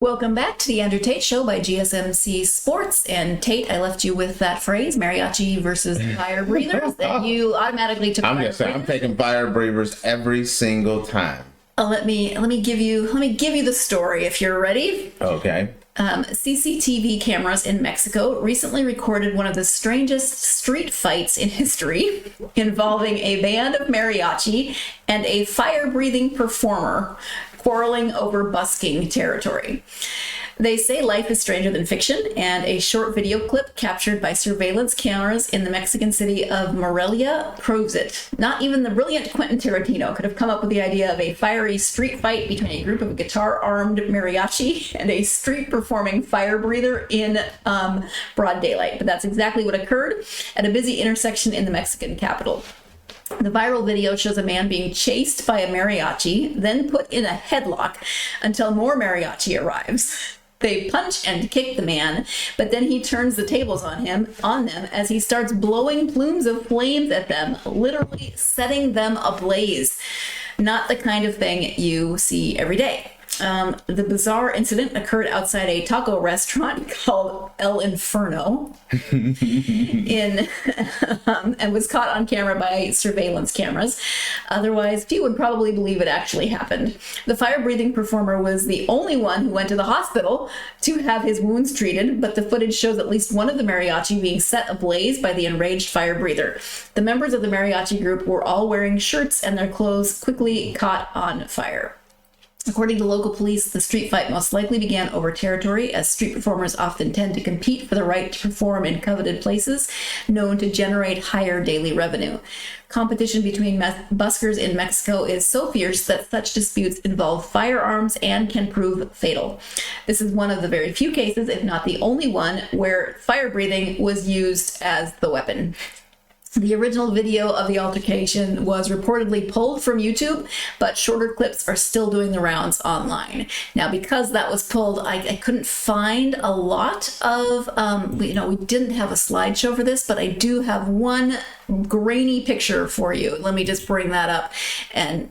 Welcome back to the Andrew Tate Show by GSMC Sports. And Tate, I left you with that phrase, Mariachi versus fire breathers, that you automatically took. I'm taking fire breathers every single time. Let me give you the story if you're ready. Okay. CCTV cameras in Mexico recently recorded one of the strangest street fights in history, involving a band of mariachi and a fire-breathing performer quarreling over busking territory. They say life is stranger than fiction, and a short video clip captured by surveillance cameras in the Mexican city of Morelia proves it. Not even the brilliant Quentin Tarantino could have come up with the idea of a fiery street fight between a group of guitar-armed mariachi and a street-performing fire breather in broad daylight. But that's exactly what occurred at a busy intersection in the Mexican capital. The viral video shows a man being chased by a mariachi, then put in a headlock until more mariachi arrives. They punch and kick the man, but then he turns the tables on them as he starts blowing plumes of flames at them, literally setting them ablaze. Not the kind of thing you see every day. The bizarre incident occurred outside a taco restaurant called El Inferno and was caught on camera by surveillance cameras. Otherwise, few would probably believe it actually happened. The fire-breathing performer was the only one who went to the hospital to have his wounds treated, but the footage shows at least one of the mariachi being set ablaze by the enraged fire breather. The members of the mariachi group were all wearing shirts, and their clothes quickly caught on fire. According to local police, the street fight most likely began over territory, as street performers often tend to compete for the right to perform in coveted places, known to generate higher daily revenue. Competition between buskers in Mexico is so fierce that such disputes involve firearms and can prove fatal. This is one of the very few cases, if not the only one, where fire breathing was used as the weapon. The original video of the altercation was reportedly pulled from YouTube, but shorter clips are still doing the rounds online. Now, because that was pulled, I couldn't find a lot of, we didn't have a slideshow for this, but I do have one grainy picture for you. Let me just bring that up, and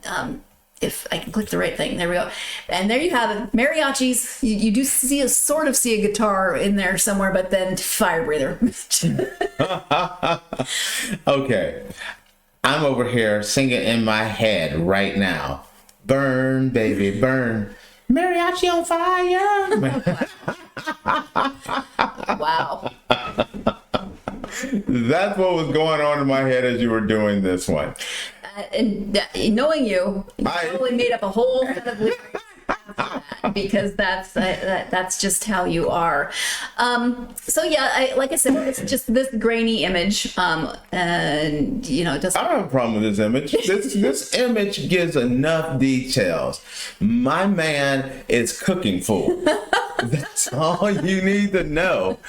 if I can click the right thing. There we go. And there you have it. Mariachis. You do see a guitar in there somewhere, but then fire breather. Okay. I'm over here singing in my head right now. Burn, baby, burn. Mariachi on fire. Wow. That's what was going on in my head as you were doing this one. And knowing you probably made up a whole set of lyrics because that's just how you are. So yeah, like I said, it's just this grainy image, and it doesn't. I don't have a problem with this image. This image gives enough details. My man is cooking food. That's all you need to know.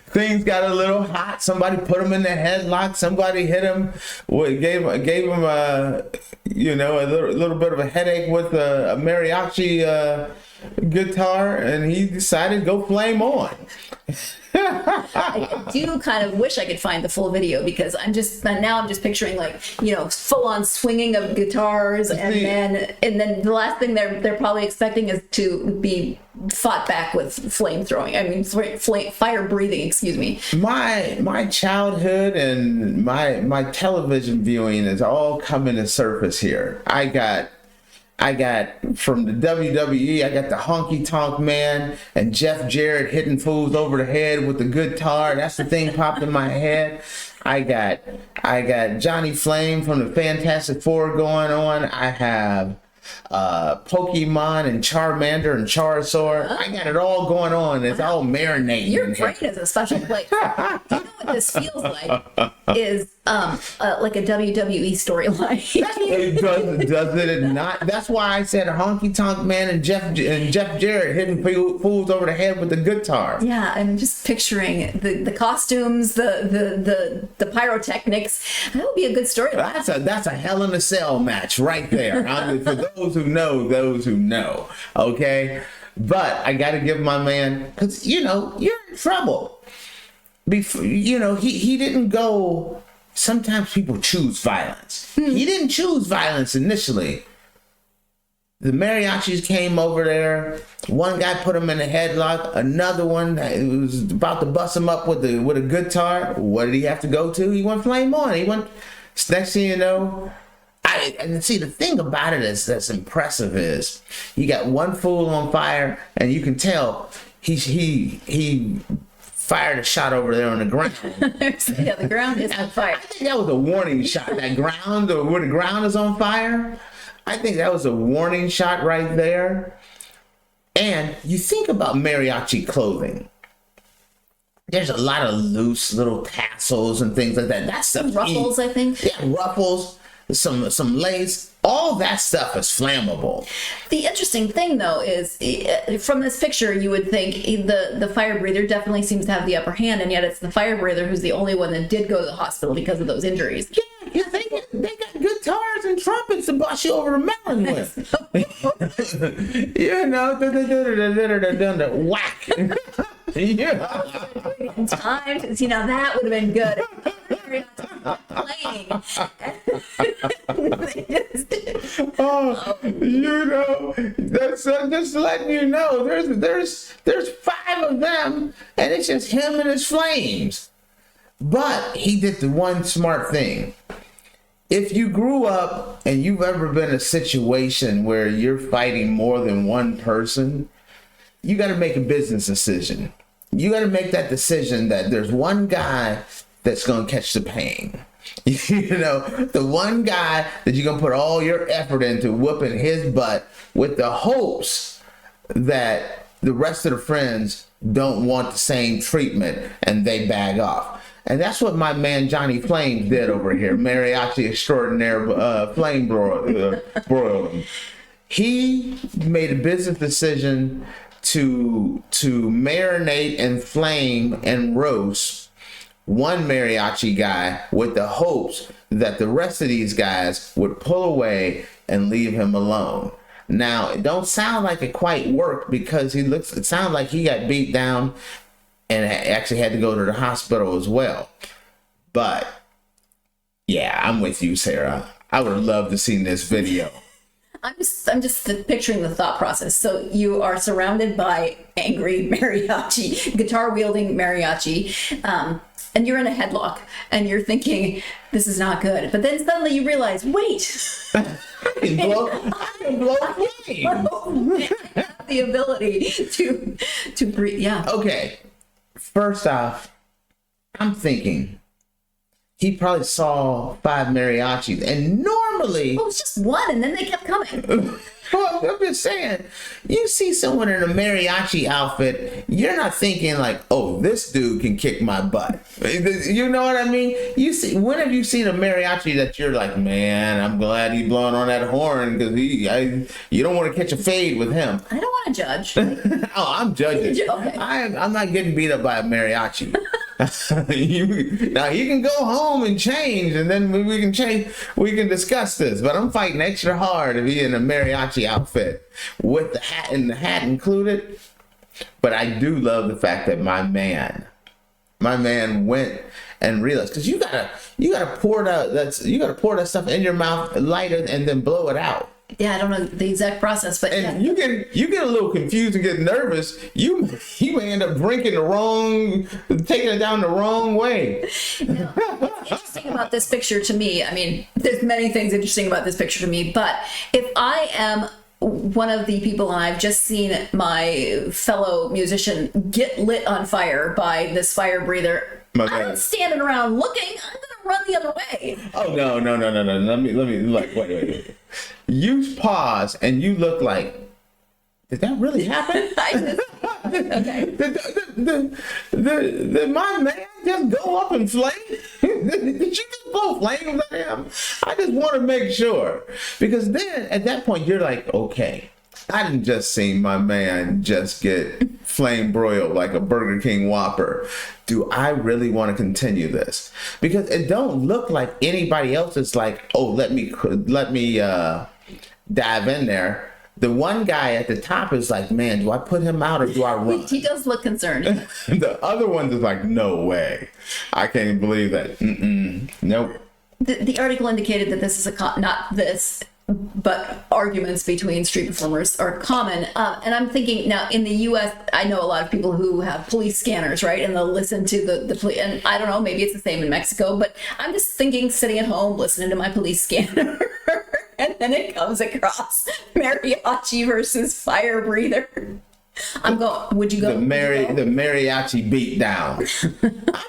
Things got a little hot. Somebody put him in the headlock. Somebody hit him. Gave him a little bit of a headache with a mariachi guitar, and he decided to go flame on. I do kind of wish I could find the full video, because I'm just picturing full on swinging of guitars, and then the last thing they're probably expecting is to be fought back with fire breathing, excuse me. My childhood and my television viewing is all coming to surface here. I got from the WWE, I got the Honky Tonk Man and Jeff Jarrett hitting fools over the head with the guitar. That's the thing popped in my head. I got Johnny Flame from the Fantastic Four going on. I have Pokemon and Charmander and Charizard. I got it all going on. It's all marinating. Your brain is a special place. You know what this feels like is like a WWE storyline. Does it not? That's why I said Honky Tonk Man and Jeff Jarrett hitting fools over the head with the guitar. Yeah, I'm just picturing the costumes, the pyrotechnics. That would be a good story. That's a Hell in a Cell match right there. For those who know, okay? But I got to give my man, because you're in trouble. Before he didn't go. Sometimes people choose violence. He didn't choose violence initially. The mariachis came over there. One guy put him in a headlock. Another one was about to bust him up with a guitar. What did he have to go to? He went flame on. He went. Next thing you know, and see, the thing about it is that's impressive is you got one fool on fire, and you can tell he fired a shot over there on the ground. Yeah, the ground is on fire. I think that was a warning shot. That ground, or where the ground is on fire. I think that was a warning shot right there. And you think about mariachi clothing. There's a lot of loose little tassels and things like that. That's stuff. Ruffles, I think. Yeah, ruffles, some lace. All that stuff is flammable. The interesting thing, though, is from this picture, you would think the fire breather definitely seems to have the upper hand, and yet it's the fire breather who's the only one that did go to the hospital because of those injuries. Yeah, they got guitars and trumpets to bust you over the melon with. You know, whack. Yeah. Time, see, now that would have been good. Playing. Oh, you know, that's just letting you know. There's 5 of them, and it's just him and his flames. But he did the one smart thing. If you grew up and you've ever been in a situation where you're fighting more than one person, you got to make a business decision. You got to make that decision that there's one guy that's going to catch the pain. You know, the one guy that you're going to put all your effort into whooping his butt with the hopes that the rest of the friends don't want the same treatment and they bag off. And that's what my man Johnny Flames did over here. Mariachi extraordinaire flame broiling. He made a business decision to marinate and flame and roast one mariachi guy with the hopes that the rest of these guys would pull away and leave him alone. Now, it don't sound like it quite worked because it sounds like he got beat down and actually had to go to the hospital as well. But yeah, I'm with you, Sarah. I would have loved to see this video. I'm just picturing the thought process. So you are surrounded by angry mariachi, guitar-wielding mariachi, and you're in a headlock, and you're thinking, this is not good. But then suddenly you realize, wait. I can blow flames. I have the ability to breathe. Yeah. Okay. First off, I'm thinking he probably saw 5 mariachis, and normally... Well, it was just one, and then they kept coming. Well, I'm just saying, you see someone in a mariachi outfit, you're not thinking like, oh, this dude can kick my butt. You know what I mean? When have you seen a mariachi that you're like, man, I'm glad he's blowing on that horn because you don't want to catch a fade with him. I don't want to judge. Oh, I'm judging. Okay. I'm not getting beat up by a mariachi. Now he can go home and change, and then we can discuss this. But I'm fighting extra hard to be in a mariachi outfit with the hat included. But I do love the fact that my man went and realized, because you gotta pour that stuff in your mouth, light it, and then blow it out. Yeah, I don't know the exact process, but and you get a little confused and get nervous. You may end up taking it down the wrong way. Now, what's interesting about this picture to me, I mean, there's many things interesting about this picture to me, but if I am one of the people and I've just seen my fellow musician get lit on fire by this fire breather, I'm not standing around looking. I'm gonna run the other way. Oh no! Let me like wait. You pause and you look like, did that really happen? Okay. Did my man just go up in flames? Did you just blow flames at him? I just want to make sure, because then at that point you're like, okay, I didn't just see my man just get flame broiled like a Burger King Whopper. Do I really want to continue this? Because it don't look like anybody else is like, oh, let me dive in there. The one guy at the top is like, man, do I put him out or do I run? He does look concerned. The other one's is like, no way. I can't even believe that. Nope. The article indicated that this is but arguments between street performers are common. And I'm thinking now in the U.S., I know a lot of people who have police scanners, right? And they'll listen to the police. And I don't know, maybe it's the same in Mexico, but I'm just thinking sitting at home, listening to my police scanner. And then it comes across mariachi versus fire breather. I'm going, would you go? The mariachi beat down.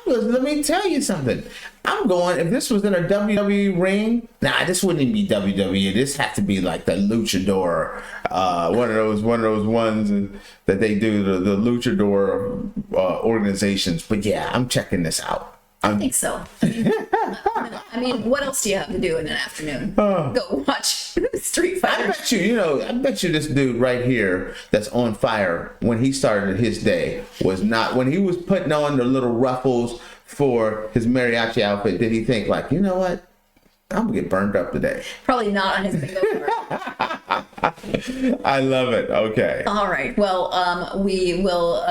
Let me tell you something. I'm going, if this was in a WWE ring, this wouldn't even be WWE. This has to be like the luchador, one of those ones that they do, the luchador organizations. But yeah, I'm checking this out. I think so. I mean, what else do you have to do in an afternoon? Go watch Street Fighter. I bet you this dude right here that's on fire when he started his day was not, when he was putting on the little ruffles for his mariachi outfit, did he think like, you know what? I'm gonna get burned up today. Probably not on his bingo card. I love it. Okay. All right. Well, we will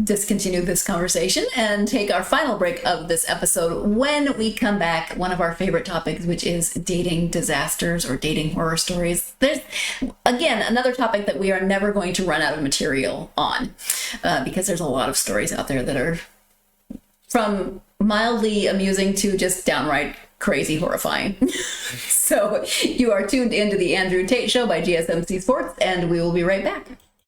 discontinue this conversation and take our final break of this episode. When we come back, one of our favorite topics, which is dating disasters or dating horror stories. There's, again, another topic that we are never going to run out of material on because there's a lot of stories out there that are from mildly amusing to just downright crazy horrifying. So you are tuned into the Andrew Tate Show by GSMC Sports, and we will be right back.